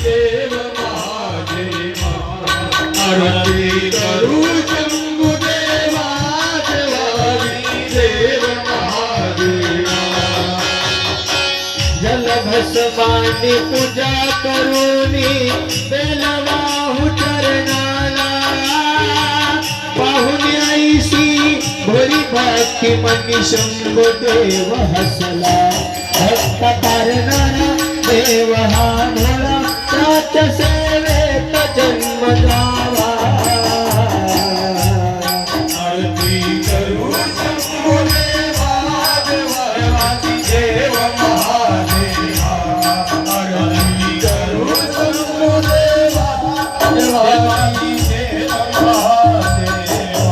देव महादेवा आरती करू शंभुदेवा देवादी देव महादेवा जलभस्मानी पूजा करूनी बेलवाहू चरणाला पाहुणी ऐशी भरी भक्ती मनी शंभुदेव हसला भक्त तारणारा देव हा भोळा त्याच्या सेवेत जन्म द्यावा आरती करू शंभुदेवा देवादी देव महादेवा आरती करू शंभुदेवा देवादी देव महादेवा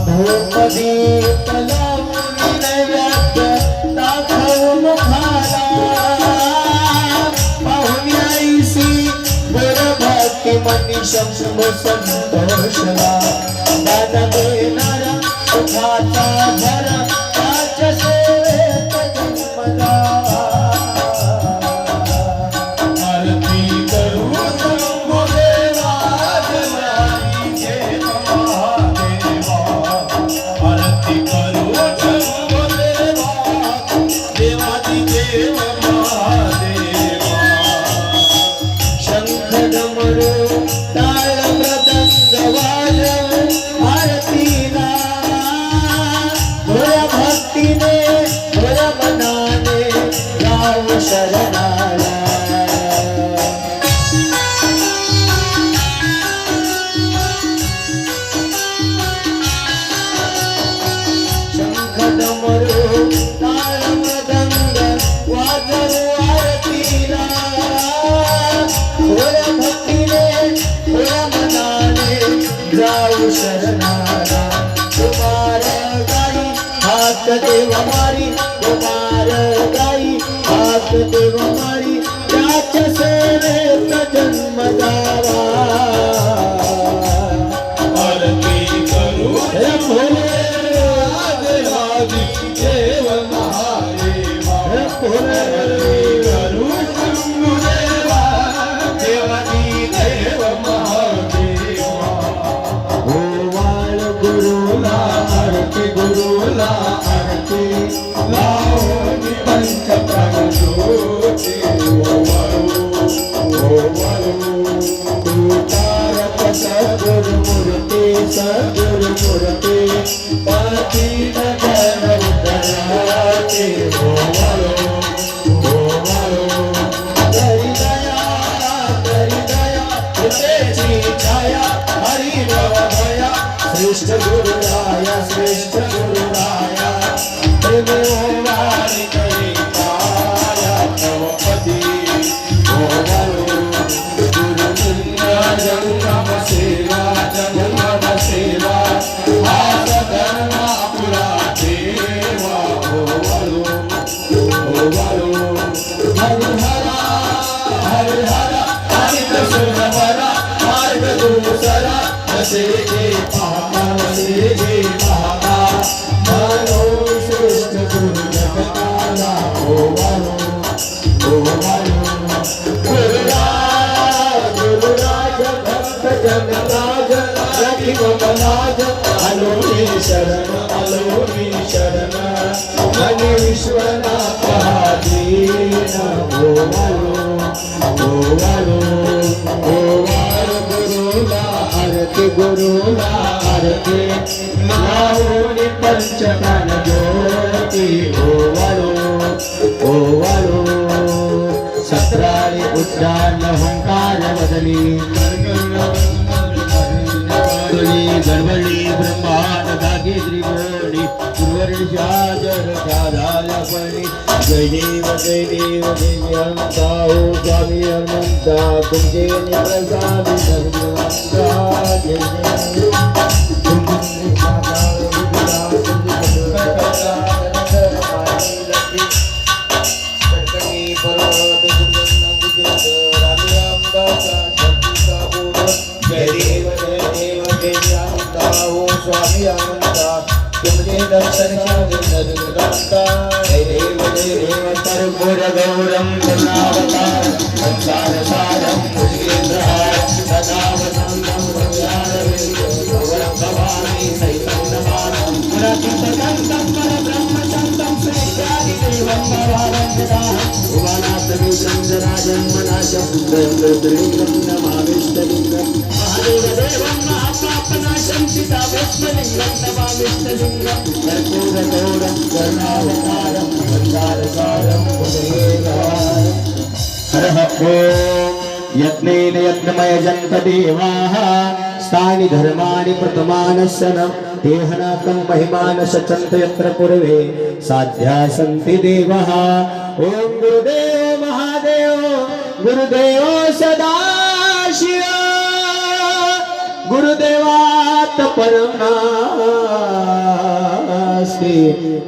धूपदीप लावून नैवेद्य दाखव मुखाला पाहुणी ऐशी बर भक्ती मनी शंभू संतोषला दान देणारा सुखाचा भरा त्याच्या सेवेत जन्म द्यावा आरती करू शंभुदेवा देवादी देव महादेवा आरती करू शंभुदेवा देवादी देव महादेवा शंख डमरू टाळ मृदंग वाजवू आरतीला भोळ्या भक्तीने भोळ्या मनाने जाऊ शरणाला शंख डमरू टाळ मृदंग वाजवू आरतीला भोळ्या भक्तीने भोळ्या मनाने जाऊ शरणाला कुमार गाई हात देव मारी कुमार गाई हात देव मारी त्याच्या सेवेत जन्म द्यावा आरती करू देवादी देव महादेवा आरती करू शंभुदेवा देवादी देव महादेवा गोवाळ गुरुला आरती लावणी पंचप्राण ज्योती सद्गुरुमूर्ती पाठी नगर उतराते करी दया तेची छाया हरी भया श्रेष्ठ गुरुराया प्रेमवारी करी पाया प्रभपती जंगम सेवा धर्मा पुरा देवा हरिहरा हरित सुरवरा मार्ग दूसरा वसे जे पाहता मनो श्रेष्ठ गुरु जगताला गुरुराज भक्त जगराज रखी ममलाज अलोनी शरण मनी विश्वनाथ दीन गुरुला आरती लावणी पंचप्राण ज्योती ओवाळो सत्रारी उच्चारण ओंकार बदली गडबडी ब्रह्मांड धागे त्रिकोणी गुरुवर्षाचर साधालपणी जय देव हनुमंता हो स्वामी हनुमंता तुमचे प्रसाद धर्मवंता जय स्वामी अनंता तुमचे दर्शन जय देव कर्पूर गौरम करुणावतार राजन्मनाशं ज्योतिर्लिङ्गं नमामिष्टलिङ्गं महादेवदेवं महापापनाशं चिताभस्मलिङ्गं नमामिष्टलिङ्गं कर्पूरगौरं करुणावतारं वन्दारसारं भुजगेन्द्रहारम् हरः ॐ यत्नेन यत्नमयजन्त देवाः स्थानि धर्माणि प्रथमानस्सनं देहनाकं महिमानशचन्त यत्र पूर्वे साध्या सन्ति देवः ॐ गुरुदेव महादेव गुरुदेव सदाशिव गुरुदेवात् परं नास्ति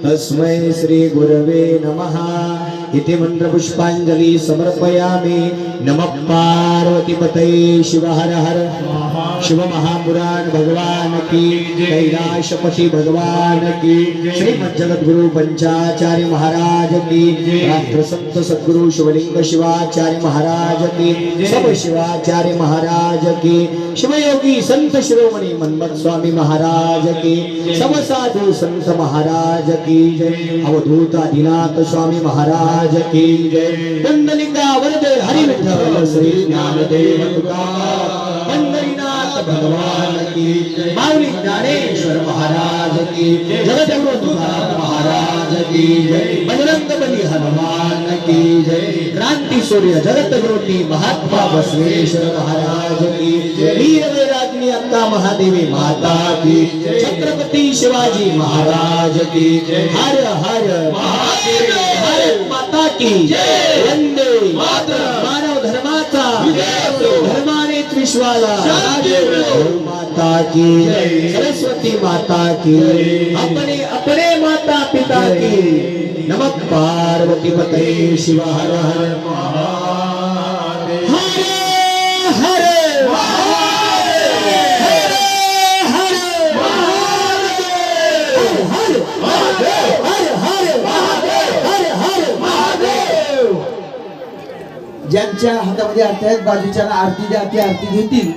तस्मै श्री गुरवे नमः इति मंत्रपुष्पांजलि समर्पयामि नमः पार्वतीपतये शिव हर हर शिव महापुराण भगवान की कैलाशपति भगवान की श्रीमद् जगद्गुरु पंचाचार्य महाराज की राष्ट्र संत सद्गुरु शिवलिंग शिवाचार्य महाराज की सब शिवाचार्य महाराज की शिवयोगी संत शिरोमणि मन्मथ स्वामी महाराज की सब साधु संत महाराज की जय अवधूत आदिनाथ स्वामी महाराज की जय नंदलिंगा वरदे हरि विठ्ठल श्री ज्ञानदेव तुकाराम पंढरीनाथ भगवान की जय माऊली ज्ञानेश्वर महाराज की जय जगद्गुरु तुकाराम महाराज की जय बजरंग बली हनुमान की जय क्रांति सूर्य जगत ज्योति महात्मा बसवेश्वर महाराज की जय वीर वैराग्य अक्का महादेवी माता की जय छत्रपति शिवाजी महाराज की जय हर हर महादेव भारत माता की जय वंदे मातरम मानव धर्माचा धर्मानेच विश्वाला माता की जय सरस्वती माता की अपने अपने माता पिता की नमः पार्वती पतये शिव हर हर महादेव हर ज्यांच्या हातामध्ये आरती आहेत बाजूच्या आरती द्या ती आरती घेतील